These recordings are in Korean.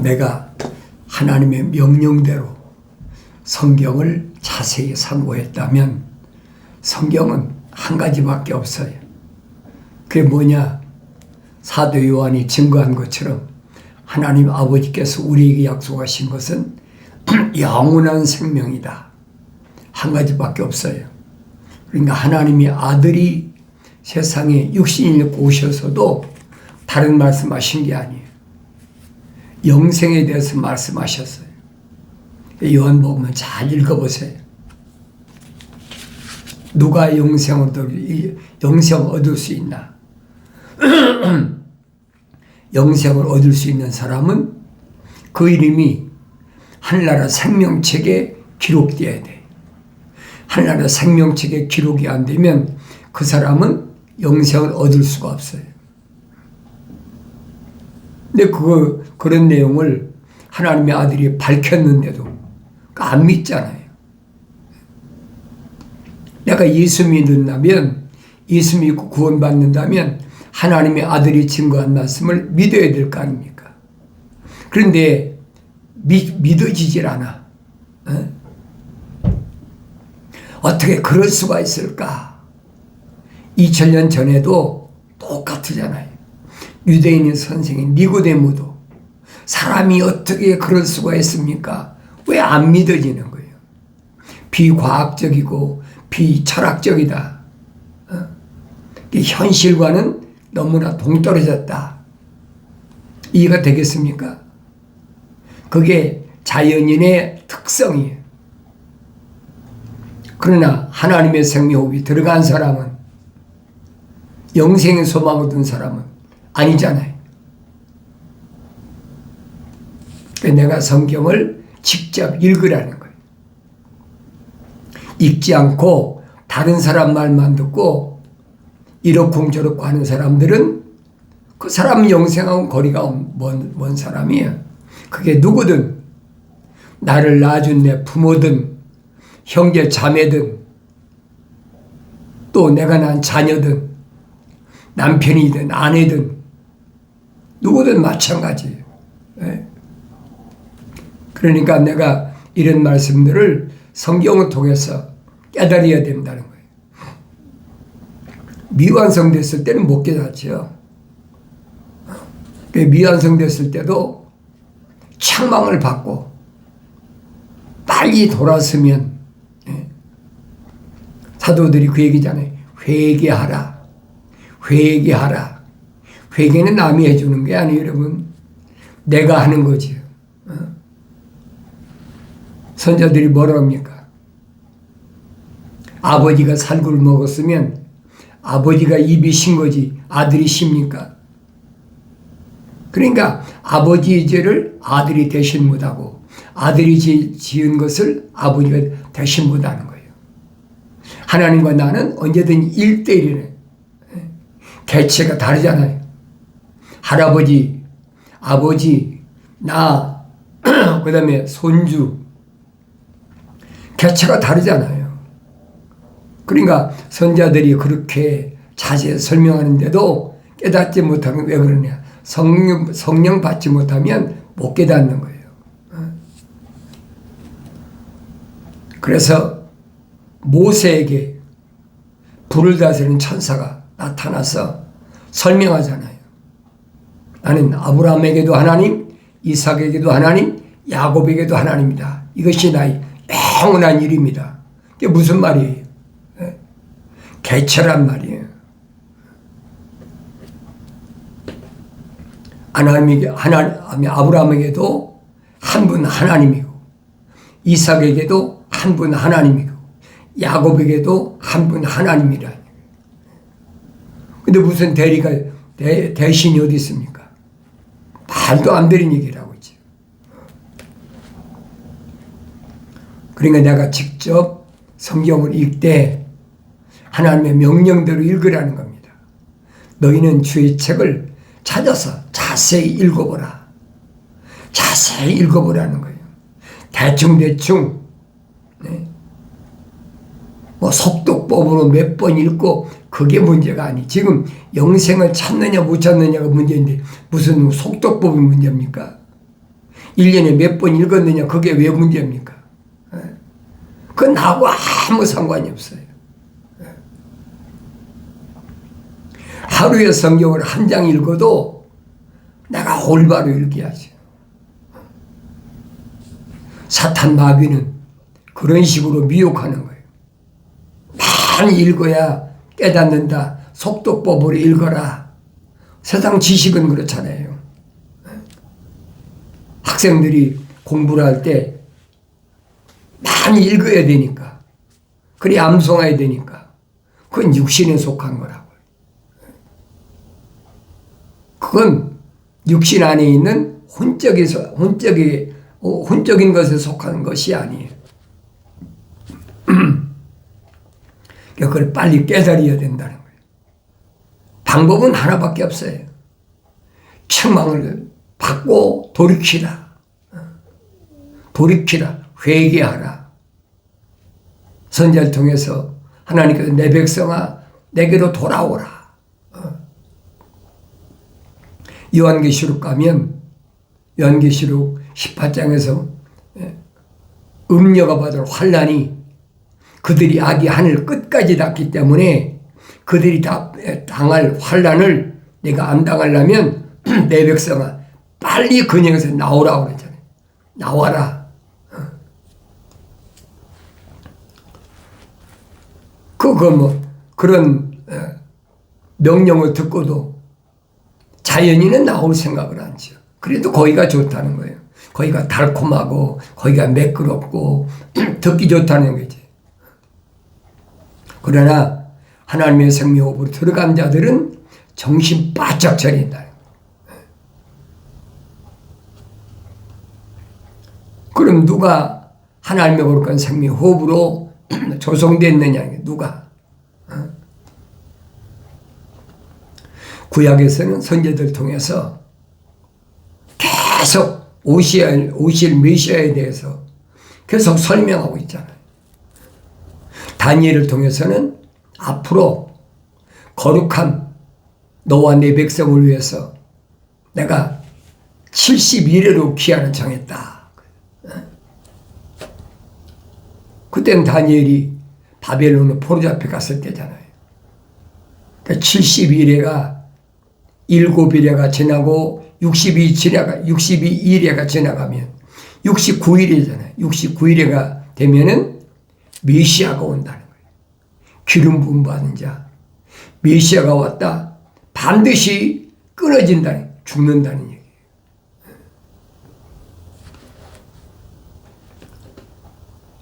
내가 하나님의 명령대로 성경을 자세히 상고했다면 성경은 한 가지밖에 없어요. 그게 뭐냐? 사도 요한이 증거한 것처럼 하나님 아버지께서 우리에게 약속하신 것은 영원한 생명이다. 한 가지밖에 없어요. 그러니까 하나님의 아들이 세상에 육신을 입고 오셔서도 다른 말씀하신 게 아니에요. 영생에 대해서 말씀하셨어요. 요한복음을 잘 읽어보세요. 누가 영생을 얻을 수 있나? 영생을 얻을 수 있는 사람은 그 이름이 하늘나라 생명책에 기록되어야 돼. 하늘나라 생명책에 기록이 안 되면 그 사람은 영생을 얻을 수가 없어요. 근데 그런 내용을 하나님의 아들이 밝혔는데도 안 믿잖아요. 내가 예수 믿는다면, 예수 믿고 구원받는다면 하나님의 아들이 증거한 말씀을 믿어야 될 거 아닙니까? 그런데 믿어지질 않아. 어떻게 그럴 수가 있을까? 2000년 전에도 똑같으잖아요. 유대인의 선생인 니고데모도 사람이 어떻게 그럴 수가 있습니까? 왜 안 믿어지는 거예요? 비과학적이고 비철학적이다. 현실과는 너무나 동떨어졌다. 이해가 되겠습니까? 그게 자연인의 특성이에요. 그러나 하나님의 생명호흡이 들어간 사람은, 영생의 소망을 둔 사람은 아니잖아요. 내가 성경을 직접 읽으라는 거예요. 읽지 않고 다른 사람 말만 듣고 이렇고 저렇고 하는 사람들은 그 사람 영생하고 거리가 먼 사람이에요. 그게 누구든, 나를 낳아준 내 부모든 형제 자매든 또 내가 낳은 자녀든 남편이든 아내든 누구든 마찬가지예요. 그러니까 내가 이런 말씀들을 성경을 통해서 깨달아야 된다는 거예요. 미완성됐을 때는 못 깨닫죠. 미완성됐을 때도 책망을 받고 빨리 돌아서면, 사도들이 그 얘기잖아요. 회개하라. 회개하라. 회개는 남이 해주는 게 아니에요, 여러분. 내가 하는 거지요. 선자들이 뭐라 합니까? 아버지가 살구를 먹었으면 아버지가 입이 신 거지 아들이 십니까? 그러니까 아버지의 죄를 아들이 대신 못하고 아들이 지은 것을 아버지가 대신 못하는 거예요. 하나님과 나는 언제든 1대1이네. 개체가 다르잖아요. 할아버지, 아버지, 나, 그 다음에 손주. 개체가 다르잖아요. 그러니까 선자들이 그렇게 자세히 설명하는데도 깨닫지 못하면 왜 그러냐. 성령 받지 못하면 못 깨닫는 거예요. 그래서 모세에게 불을 다스리는 천사가 나타나서 설명하잖아요. 나는 아브라함에게도 하나님, 이삭에게도 하나님, 야곱에게도 하나님이다. 이것이 나의 영원한 일입니다. 이게 무슨 말이에요? 개체란 말이에요. 하나님이 아브라함에게도 한 분 하나님이고, 이삭에게도 한 분 하나님이고, 야곱에게도 한 분 하나님이라. 근데 무슨 대신이 어디 있습니까? 말도 안 되는 얘기를 하고 있지. 그러니까 내가 직접 성경을 읽되 하나님의 명령대로 읽으라는 겁니다. 너희는 주의 책을 찾아서 자세히 읽어보라. 자세히 읽어보라는 거예요. 대충 뭐 속독법으로 몇 번 읽고 그게 문제가 아니. 지금 영생을 찾느냐 못 찾느냐가 문제인데 무슨 속독법이 문제입니까? 1년에 몇 번 읽었느냐, 그게 왜 문제입니까? 그건 나하고 아무 상관이 없어요. 하루에 성경을 한 장 읽어도 내가 올바로 읽어야지. 사탄 마귀는 그런 식으로 미혹하는 거예요. 많이 읽어야 깨닫는다. 속독법으로 읽어라. 세상 지식은 그렇잖아요. 학생들이 공부를 할 때 많이 읽어야 되니까, 그래 암송해야 되니까, 그건 육신에 속한 거라고요. 그건 육신 안에 있는 혼적인 것에 속한 것이 아니에요. 그걸 빨리 깨달아야 된다는 거예요. 방법은 하나밖에 없어요. 책망을 받고 돌이키라. 회개하라. 선지자를 통해서 하나님께서 내 백성아 내게로 돌아오라. 요한계시록 가면 요한계시록 18장에서 음녀가 받을 환난이 그들이 악이 하늘 끝까지 닿기 때문에 그들이 다 당할 환난을 내가 안 당하려면 내 백성아 빨리 근영에서 나오라고 그랬잖아요. 나와라. 그런 명령을 듣고도 자연인은 나올 생각을 안 하죠. 그래도 거기가 좋다는 거예요. 거기가 달콤하고 거기가 매끄럽고 듣기 좋다는 거지. 그러나 하나님의 생명호흡으로 들어간 자들은 정신 바짝 차린다. 그럼 누가 하나님의 거룩한 생명호흡으로 조성됐느냐? 누가? 구약에서는 선지자들 통해서 계속 오실 메시아에 대해서 계속 설명하고 있잖아요. 다니엘을 통해서는 앞으로 거룩한 너와 내 백성을 위해서 내가 71회로 기한을 정했다. 그때는 다니엘이 바벨론으로 포로잡혀 갔을 때잖아요. 그러니까 71회가 7일회가 지나고 62일회가 지나가면 69일이잖아요. 69일회가 되면은 메시아가 온다는 거예요. 기름 부음 받은 자. 메시아가 왔다. 반드시 끊어진다는, 죽는다는 얘기예요.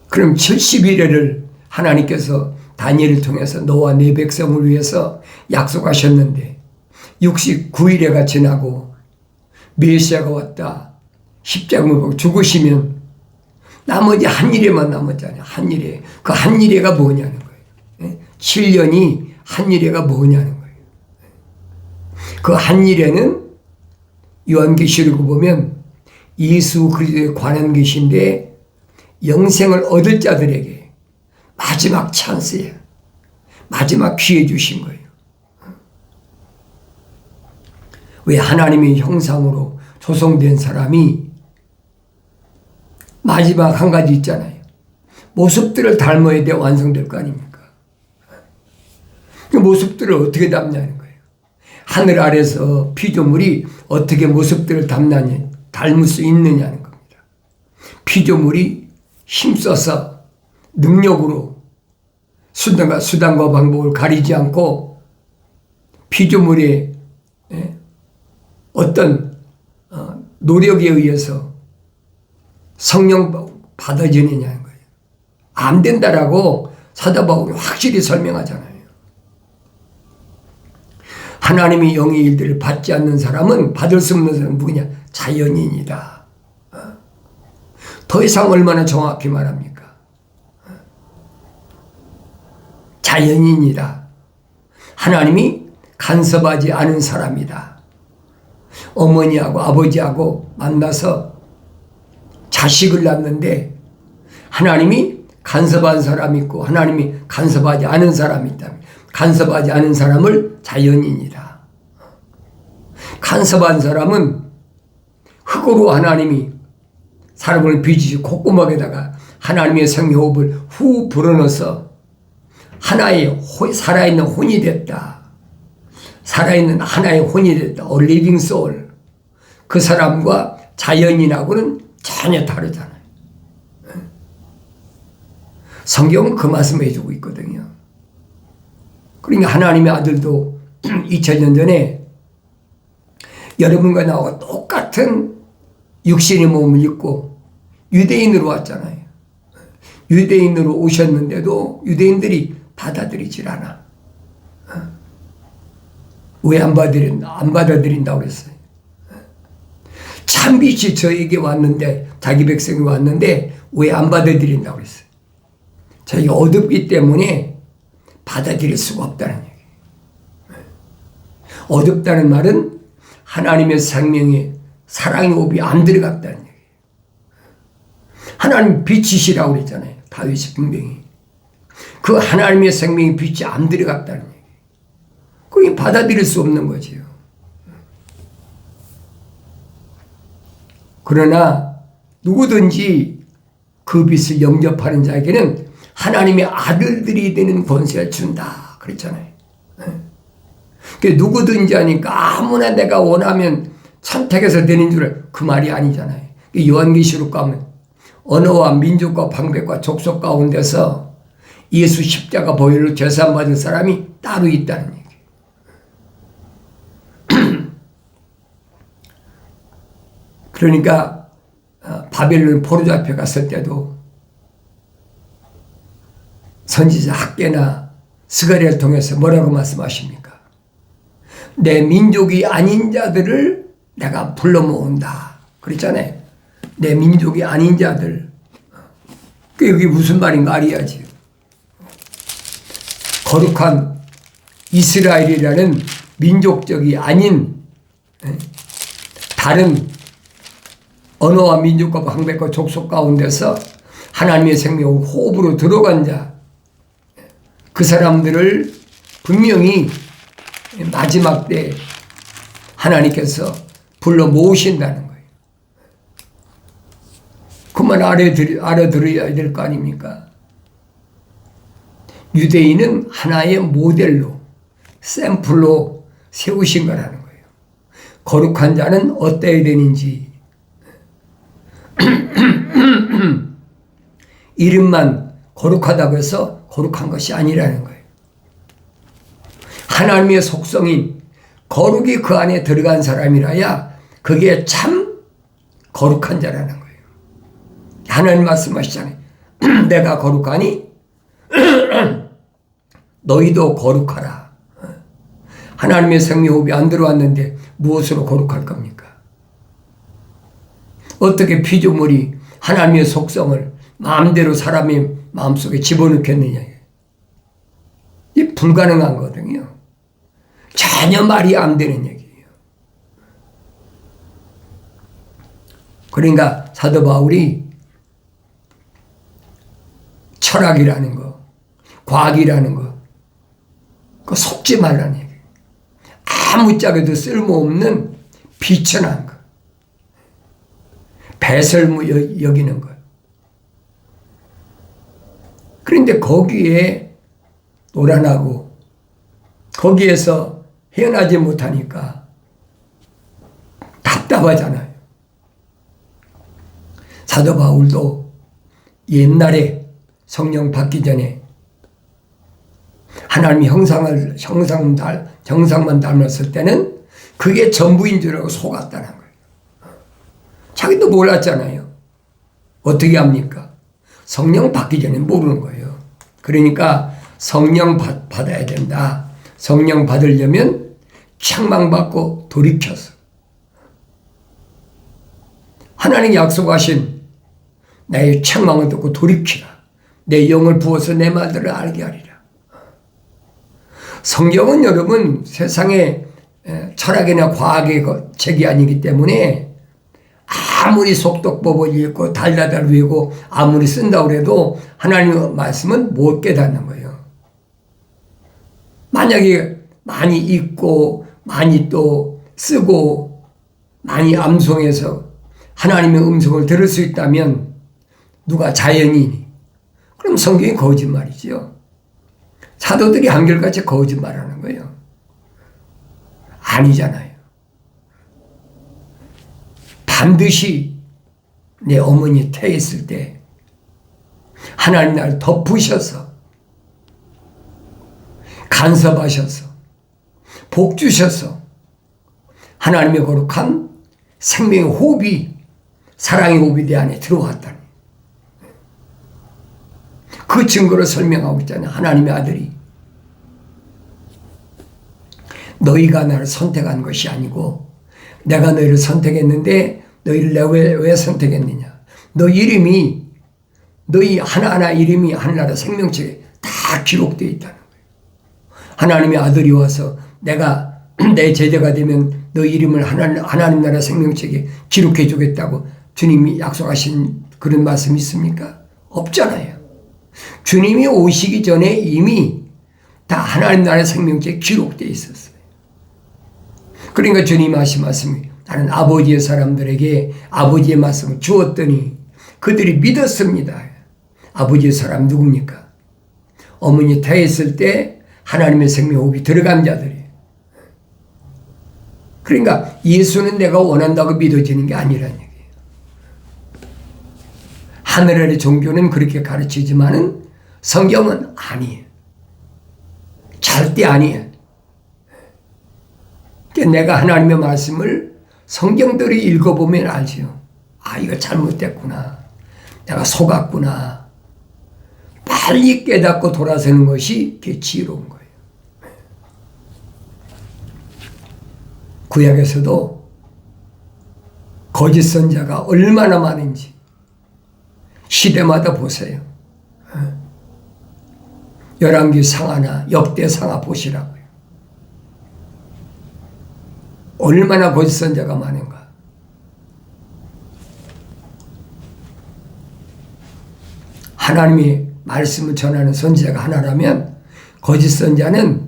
그럼 71회를 하나님께서 다니엘을 통해서 너와 내 백성을 위해서 약속하셨는데 69일회가 지나고 메시아가 왔다. 십자가를 보고 죽으시면 나머지 한 일회만 남았잖아요. 한 일회. 그 한 일회가 뭐냐는 거예요. 7년이 한 일회가 뭐냐는 거예요. 그 한 일회는 요한계시록을 보면 예수 그리스도에 관한 것인데 영생을 얻을 자들에게 마지막 찬스예요. 마지막 기회 주신 거예요. 왜 하나님의 형상으로 조성된 사람이 마지막 한 가지 있잖아요. 모습들을 닮아야 돼 완성될 거 아닙니까? 그 모습들을 어떻게 닮냐는 거예요. 하늘 아래서 피조물이 어떻게 모습들을 닮을 수 있느냐는 겁니다. 피조물이 힘써서 능력으로 수단과 방법을 가리지 않고 피조물의 어떤 노력에 의해서 성령 받아지느냐는 거예요. 안 된다라고 사도 바울이 확실히 설명하잖아요. 하나님이 영의 일들을 받지 않는 사람은 받을 수 없는 사람은 누구냐? 자연인이다. 더 이상 얼마나 정확히 말합니까? 자연인이다. 하나님이 간섭하지 않은 사람이다. 어머니하고 아버지하고 만나서 자식을 낳는데 하나님이 간섭한 사람이 있고 하나님이 간섭하지 않은 사람이 있다. 간섭하지 않은 사람을 자연인이다. 간섭한 사람은 흙으로 하나님이 사람을 빚으시 콧구멍에다가 하나님의 생명호흡을 후 불어넣어서 하나의 살아있는 혼이 됐다. 살아있는 하나의 혼이 됐다. A living soul. 그 사람과 자연인하고는 전혀 다르잖아요. 성경은 그 말씀을 해주고 있거든요. 그러니까 하나님의 아들도 2000년 전에 여러분과 나와 똑같은 육신의 몸을 입고 유대인으로 왔잖아요. 유대인으로 오셨는데도 유대인들이 받아들이질 않아. 왜 안 받아들인다고 그랬어요? 참 빛이 저에게 왔는데, 자기 백성이 왔는데 왜 안 받아들인다고 그랬어요? 저희가 어둡기 때문에 받아들일 수가 없다는 얘기예요. 어둡다는 말은 하나님의 생명의 사랑의 호흡이 안 들어갔다는 얘기예요. 하나님 빛이시라고 그랬잖아요. 다윗이 분명히. 그 하나님의 생명의 빛이 안 들어갔다는 얘기예요. 그게 받아들일 수 없는 거지요. 그러나 누구든지 그 빛을 영접하는 자에게는 하나님의 아들들이 되는 권세를 준다 그랬잖아요. 누구든지 하니까 아무나 내가 원하면 선택해서 되는 줄 그 말이 아니잖아요. 요한계시록 가면 언어와 민족과 방백과 족속 가운데서 예수 십자가 보혈로 제사받은 사람이 따로 있다는 얘기예요. 그러니까 바벨론 포로 앞에 갔을 때도 선지자 학개나 스가랴를 통해서 뭐라고 말씀하십니까? 내 민족이 아닌 자들을 내가 불러 모은다 그랬잖아요. 내 민족이 아닌 자들. 그게 무슨 말인가 알아야지. 거룩한 이스라엘이라는 민족적이 아닌 다른 언어와 민족과 방백과 족속 가운데서 하나님의 생명 호흡으로 들어간 자, 그 사람들을 분명히 마지막 때 하나님께서 불러 모으신다는 거예요. 그만 알아들어야 될 거 아닙니까? 유대인은 하나의 모델로, 샘플로 세우신 거라는 거예요. 거룩한 자는 어때야 되는지. 이름만 거룩하다고 해서 거룩한 것이 아니라는 거예요. 하나님의 속성인 거룩이 그 안에 들어간 사람이라야 그게 참 거룩한 자라는 거예요. 하나님 말씀하시잖아요. 내가 거룩하니 너희도 거룩하라. 하나님의 생명호흡이 안 들어왔는데 무엇으로 거룩할 겁니까? 어떻게 피조물이 하나님의 속성을 마음대로 사람의 마음속에 집어넣겠느냐. 이게 불가능한 거거든요. 전혀 말이 안 되는 얘기예요. 그러니까 사도 바울이 철학이라는 거, 과학이라는 거, 그거 속지 말라는 얘기예요. 아무짝에도 쓸모없는 비천한 거, 배설무 여기는 거. 그런데 거기에 노란하고 거기에서 헤어나지 못하니까 답답하잖아요. 사도 바울도 옛날에 성령 받기 전에 하나님이 형상만 닮았을 때는 그게 전부인 줄 알고 속았다는 거예요. 자기도 몰랐잖아요. 어떻게 합니까? 성령 받기 전에 모르는 거예요. 그러니까 성령 받아야 된다. 성령 받으려면 책망받고 돌이켜서 하나님 약속하신 나의 책망을 듣고 돌이키라. 내 영을 부어서 내 말들을 알게 하리라. 성경은 여러분 세상의 철학이나 과학의 책이 아니기 때문에 아무리 속독법을 읽고 달달달 외우고 아무리 쓴다고 해도 하나님의 말씀은 못 깨닫는 거예요. 만약에 많이 읽고 많이 또 쓰고 많이 암송해서 하나님의 음성을 들을 수 있다면 누가 자연인이? 그럼 성경이 거짓말이죠. 사도들이 한결같이 거짓말하는 거예요. 아니잖아요. 반드시 내 어머니 태했을 때 하나님 나를 덮으셔서 간섭하셔서 복 주셔서 하나님의 거룩한 생명의 호흡이 사랑의 호흡이 내 안에 들어왔다니. 그 증거를 설명하고 있잖아요. 하나님의 아들이 너희가 나를 선택한 것이 아니고 내가 너희를 선택했는데 너희를 내가 왜 선택했느냐. 너희 이름이 너희 하나하나 이름이 하늘나라 생명책에 다 기록되어 있다는 거예요. 하나님의 아들이 와서 내가 내 제자가 되면 너희 이름을 하나님 나라 생명책에 기록해 주겠다고 주님이 약속하신 그런 말씀이 있습니까? 없잖아요. 주님이 오시기 전에 이미 다 하나님 나라 생명책에 기록되어 있었어요. 그러니까 주님이 하신 말씀이 나는 아버지의 사람들에게 아버지의 말씀을 주었더니 그들이 믿었습니다. 아버지의 사람 누굽니까? 어머니 태했을 때 하나님의 생명호흡이 들어간 자들이에요. 그러니까 예수는 내가 원한다고 믿어지는 게 아니라는 얘기예요. 하늘의 종교는 그렇게 가르치지만은 성경은 아니에요. 절대 아니에요. 내가 하나님의 말씀을 성경대로 읽어보면 알죠. 아, 이거 잘못됐구나. 내가 속았구나. 빨리 깨닫고 돌아서는 것이 지혜로운 거예요. 구약에서도 거짓 선자가 얼마나 많은지 시대마다 보세요. 열왕기 상하나 역대상하 보시라고요. 얼마나 거짓 선자가 많은가. 하나님이 말씀을 전하는 선지자가 하나라면 거짓 선자는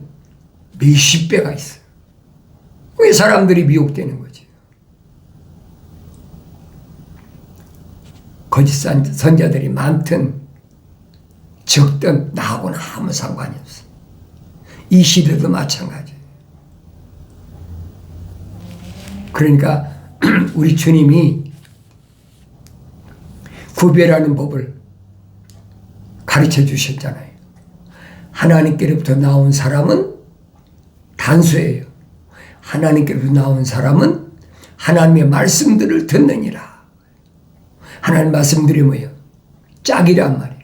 몇십 배가 있어요. 왜 사람들이 미혹되는 거지? 거짓 선자들이 많든 적든 나하고는 아무 상관이 없어요. 이 시대도 마찬가지예요. 그러니까 우리 주님이 구별하는 법을 가르쳐 주셨잖아요. 하나님께로부터 나온 사람은 단수예요. 하나님께로부터 나온 사람은 하나님의 말씀들을 듣느니라. 하나님 말씀들이 뭐예요? 짝이란 말이에요.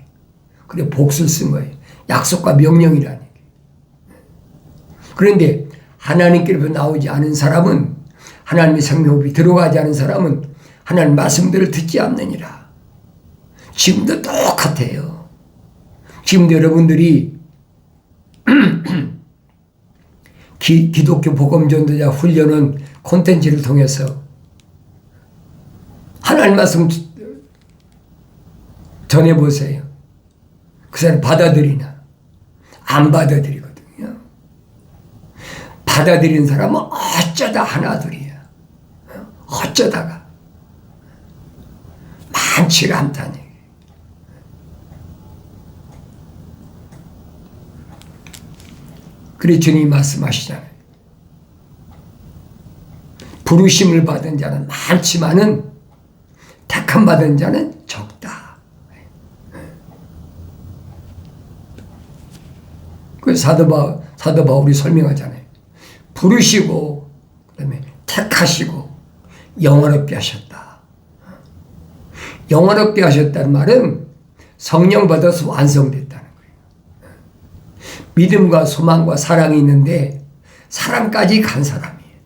그래 복수를 쓴 거예요. 약속과 명령이라는 얘기예요. 그런데 하나님께로부터 나오지 않은 사람은 하나님의 생명호흡이 들어가지 않은 사람은 하나님 말씀들을 듣지 않느니라. 지금도 똑같아요. 지금도 여러분들이 기독교 복음전도자 훈련은 콘텐츠를 통해서 하나님 말씀 전해보세요. 그 사람 받아들이나? 안 받아들이거든요. 받아들이는 사람은 어쩌다 하나둘이야. 어쩌다가 많지가 않다는 얘기예요. 그래 주님이 말씀하시잖아요. 부르심을 받은 자는 많지만은 택함 받은 자는 적다. 그 사도 바울이 설명하잖아요. 부르시고 그다음에 택하시고 영원롭게 하셨다. 영원롭게 하셨다는 말은 성령 받아서 완성됐다는 거예요. 믿음과 소망과 사랑이 있는데 사랑까지 간 사람이에요.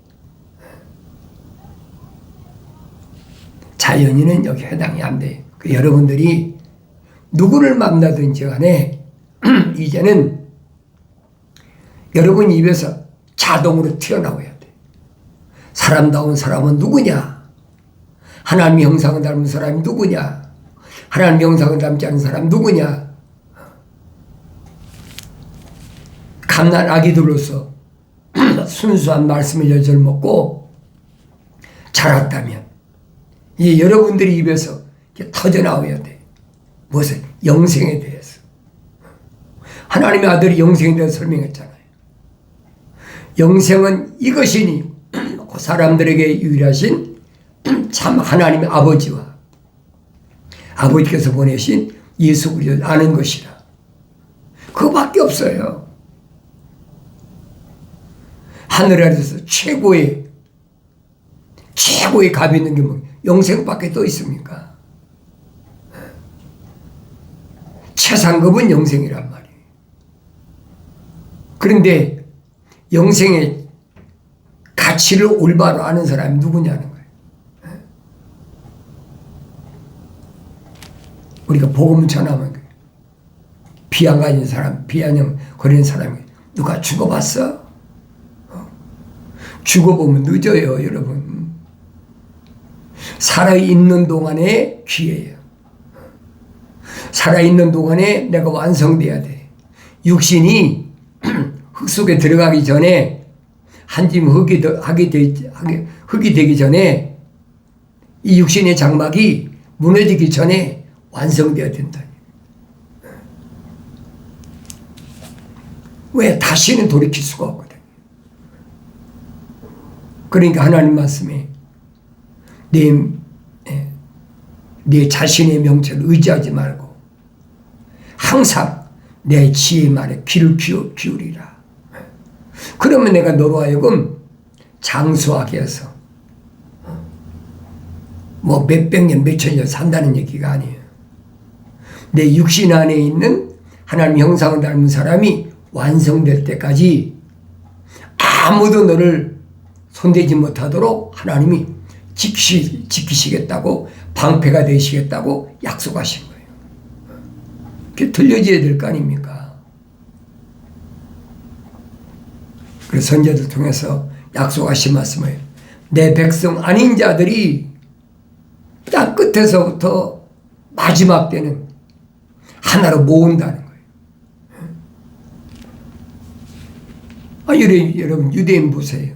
자연인은 여기 해당이 안 돼요. 여러분들이 누구를 만나든지 간에 이제는 여러분 입에서 자동으로 튀어나와야 돼. 사람다운 사람은 누구냐? 하나님의 형상을 닮은 사람이 누구냐? 하나님의 형상을 닮지 않은 사람이 누구냐? 갓난 아기들로서 순수한 말씀의 열쇠를 먹고 자랐다면 이제 여러분들이 입에서 터져 나와야 돼. 무엇을? 영생에 대해서. 하나님의 아들이 영생에 대해서 설명했잖아요. 영생은 이것이니 그 사람들에게 유일하신 참 하나님의 아버지와 아버지께서 보내신 예수 그리스도를 아는 것이라. 그거밖에 없어요. 하늘 아래서 최고의 값이 있는 게 뭐 영생밖에 또 있습니까? 최상급은 영생이란 말이에요. 그런데 영생의 가치를 올바로 아는 사람이 누구냐는 거예요. 우리가 복음을 전하면 비양 가진 사람, 비아냥 거리는 사람이 누가 죽어봤어? 죽어보면 늦어요, 여러분. 살아있는 동안에 기회예요. 살아있는 동안에 내가 완성돼야 돼. 육신이 흙 속에 들어가기 전에 한 짐 흙이 되기 전에 이 육신의 장막이 무너지기 전에 완성돼야 된다. 왜? 다시는 돌이킬 수가 없거든. 그러니까 하나님 말씀에 내 자신의 명체를 의지하지 말고 항상 내 지혜의 말에 귀를 기울이라. 그러면 내가 너로 하여금 장수하게 해서 뭐 몇백 년, 몇천 년 산다는 얘기가 아니에요. 내 육신 안에 있는 하나님 형상을 닮은 사람이 완성될 때까지 아무도 너를 손대지 못하도록 하나님이 지키시겠다고, 방패가 되시겠다고 약속하신 거예요. 그게 들려져야 될 거 아닙니까? 그래서 선지자들 통해서 약속하신 말씀을 내 백성 아닌 자들이 땅 끝에서부터 마지막 때는 하나로 모은다는 거예요. 여러분 유대인 보세요.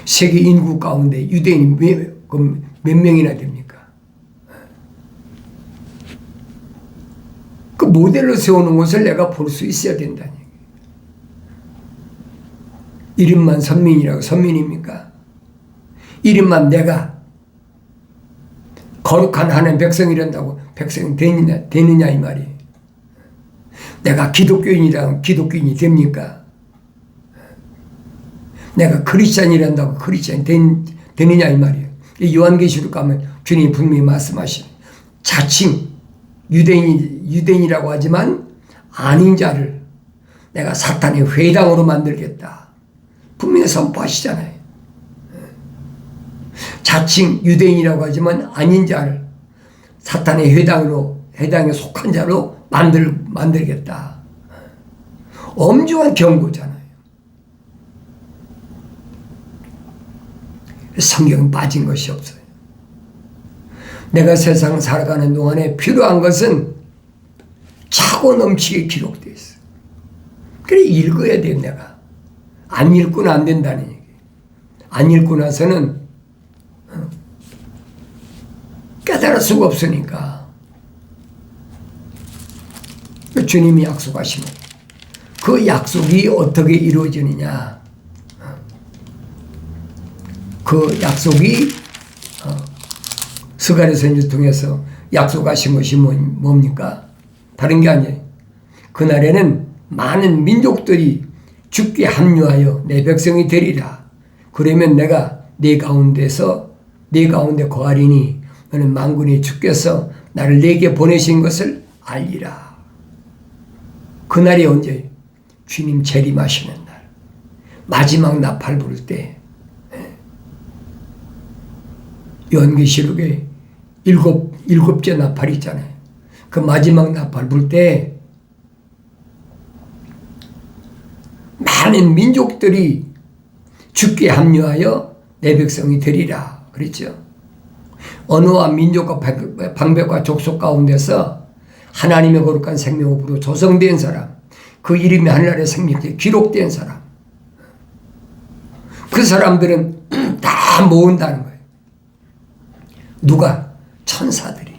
세계 인구 가운데 유대인이 몇 명이나 됩니까? 그 모델로 세우는 것을 내가 볼 수 있어야 된다는 얘기예요. 이름만 선민이라고 선민입니까? 이름만 내가 거룩한 하나님 백성이란다고 백성이 되느냐 이 말이에요. 내가 기독교인이라고 기독교인이 됩니까? 내가 크리스찬이란다고 크리스찬이 되느냐 이 말이에요. 요한계시록 가면 주님이 분명히 말씀하신 자칭 유대인이라고 하지만 아닌 자를 내가 사탄의 회당으로 만들겠다. 분명히 선포하시잖아요. 자칭 유대인이라고 하지만 아닌 자를 사탄의 회당에 속한 자로 만들겠다. 엄중한 경고잖아요. 성경은 빠진 것이 없어요. 내가 세상 살아가는 동안에 필요한 것은 차고 넘치게 기록되어 있어요. 그래 읽어야 돼요. 내가 안 읽고는 안 된다는 얘기예요. 안 읽고 나서는 깨달을 수가 없으니까. 주님이 약속하신 그 약속이 어떻게 이루어지느냐. 그 약속이 스가랴 선지를 통해서 약속하신 것이 뭡니까? 다른 게 아니에요. 그날에는 많은 민족들이 주께 합류하여 내 백성이 되리라. 그러면 내가 네 가운데 거하리니 너는 만군의 주께서 나를 내게 보내신 것을 알리라. 그날이 언제? 주님 재림하시는 날. 마지막 나팔 부를 때. 요한계시록에 일곱째 나팔이 있잖아요. 그 마지막 나팔 불 때 많은 민족들이 주께 합류하여 내 백성이 되리라 그랬죠. 언어와 민족과 방백과 족속 가운데서 하나님의 거룩한 생명으로 조성된 사람, 그 이름이 하늘나라의 생명에 기록된 사람, 그 사람들은 다 모은다는 거예요. 누가? 천사들이.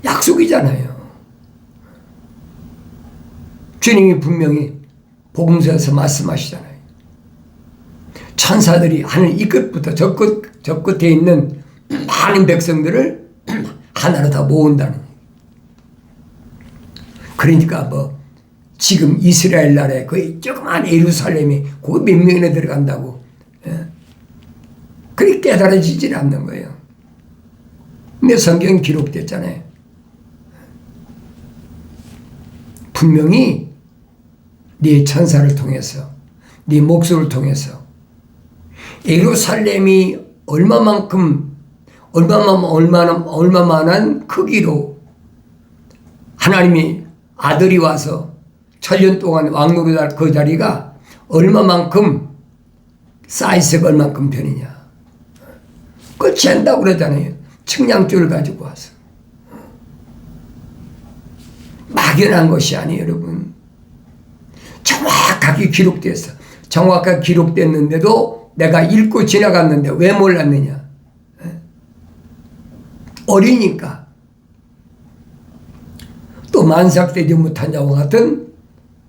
약속이잖아요. 주님이 분명히 복음서에서 말씀하시잖아요. 천사들이 하늘 이 끝부터 저 끝에 있는 많은 백성들을 하나로 다 모은다는. 그러니까 뭐 지금 이스라엘 나라에 거의 조그만 예루살렘이 거기 몇 명이나 들어간다고. 그렇게 깨달아지질 않는 거예요. 근데 성경에 기록됐잖아요. 분명히 네 천사를 통해서, 네 목소리를 통해서 예루살렘이 얼마만한 크기로 하나님이 아들이 와서 천년 동안 왕노릇할 그 자리가 얼마만큼 사이즈가 얼만큼 되느냐. 그걸 잰다고 그러잖아요. 측량줄을 가지고 와서. 막연한 것이 아니에요, 여러분. 정확하게 기록됐어. 정확하게 기록됐는데도 내가 읽고 지나갔는데 왜 몰랐느냐. 어리니까. 또 만삭되지 못한 자와 같은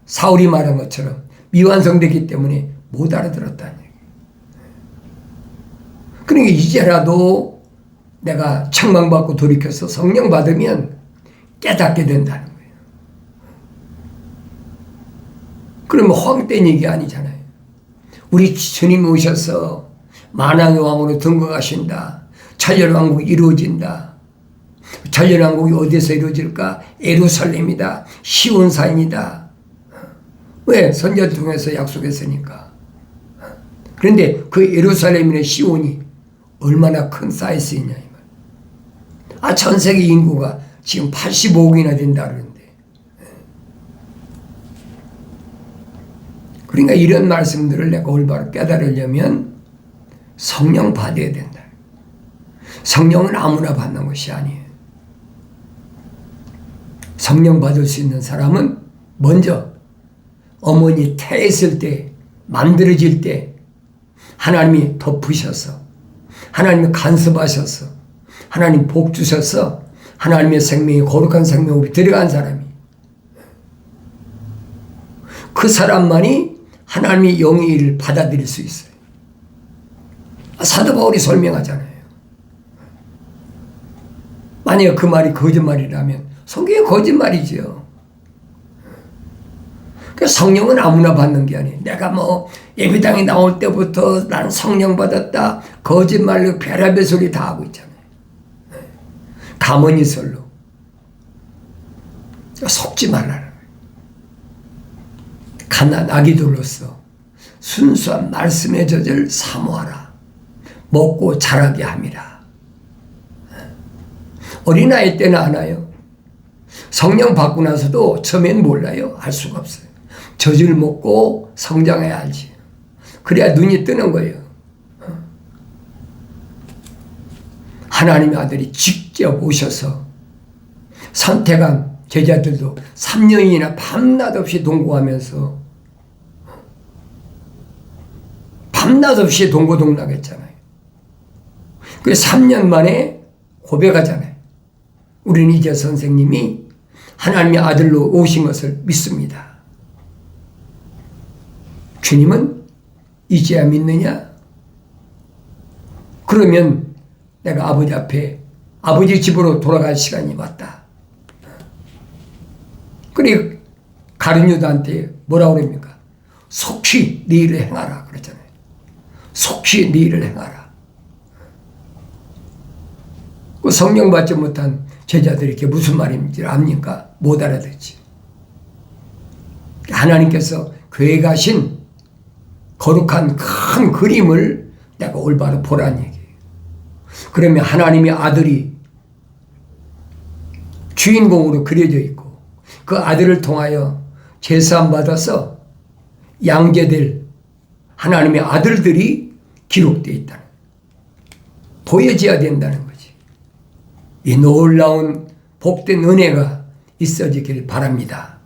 사울이 말한 것처럼 미완성되기 때문에 못 알아들었다는 얘기예요. 그러니까 이제라도 내가 책망받고 돌이켜서 성령 받으면 깨닫게 된다는 거예요. 그러면 헛된 얘기 아니잖아요. 우리 주님이 오셔서 만왕의 왕으로 등극하신다. 천년왕국이 이루어진다. 천년왕국이 어디서 이루어질까? 예루살렘이다. 시온산이다. 왜? 선지자를 통해서 약속했으니까. 그런데 그 예루살렘이나 시온이 얼마나 큰 사이즈이냐. 전 세계 인구가 지금 85억이나 된다 그러는데. 그러니까 이런 말씀들을 내가 올바로 깨달으려면 성령 받아야 된다. 성령은 아무나 받는 것이 아니에요. 성령 받을 수 있는 사람은 먼저 어머니 태했을 때, 만들어질 때 하나님이 덮으셔서, 하나님이 간섭하셔서, 하나님 복 주셔서 하나님의 생명이 거룩한 생명으로 들어간 사람이, 그 사람만이 하나님의 영의 일을 받아들일 수 있어요. 사도 바울이 설명하잖아요. 만약에 그 말이 거짓말이라면 성경이 거짓말이죠. 그러니까 성령은 아무나 받는 게 아니에요. 내가 뭐 예배당에 나올 때부터 난 성령 받았다, 거짓말로 별의별 소리 다 하고 있잖아요. 가문이설로. 속지 말라는 거예요. 갓난 아기들로서 순수한 말씀의 젖을 사모하라. 먹고 자라게 함이라. 어린아이 때는 아나요. 성령 받고 나서도 처음엔 몰라요. 알 수가 없어요. 젖을 먹고 성장해야 알지. 그래야 눈이 뜨는 거예요. 하나님의 아들이 직접 오셔서 선택한 제자들도 3년이나 밤낮 없이 동고하면서 밤낮 없이 동고동락했잖아요. 그래서 3년 만에 고백하잖아요. 우리는 이제 선생님이 하나님의 아들로 오신 것을 믿습니다. 주님은 이제야 믿느냐? 그러면 내가 아버지 앞에, 아버지 집으로 돌아갈 시간이 왔다. 그래 가룟 유다한테 뭐라고 그럽니까? 속히 네 일을 행하라 그랬잖아요. 속히 네 일을 행하라. 그 성령 받지 못한 제자들이 이렇게 무슨 말인지 압니까? 못 알아듣지. 하나님께서 계획하신 거룩한 큰 그림을 내가 올바로 보라는 얘기예요. 그러면 하나님의 아들이 주인공으로 그려져 있고 그 아들을 통하여 제사함 받아서 양제될 하나님의 아들들이 기록되어 있다는, 보여져야 된다는 거지. 이 놀라운 복된 은혜가 있어지길 바랍니다.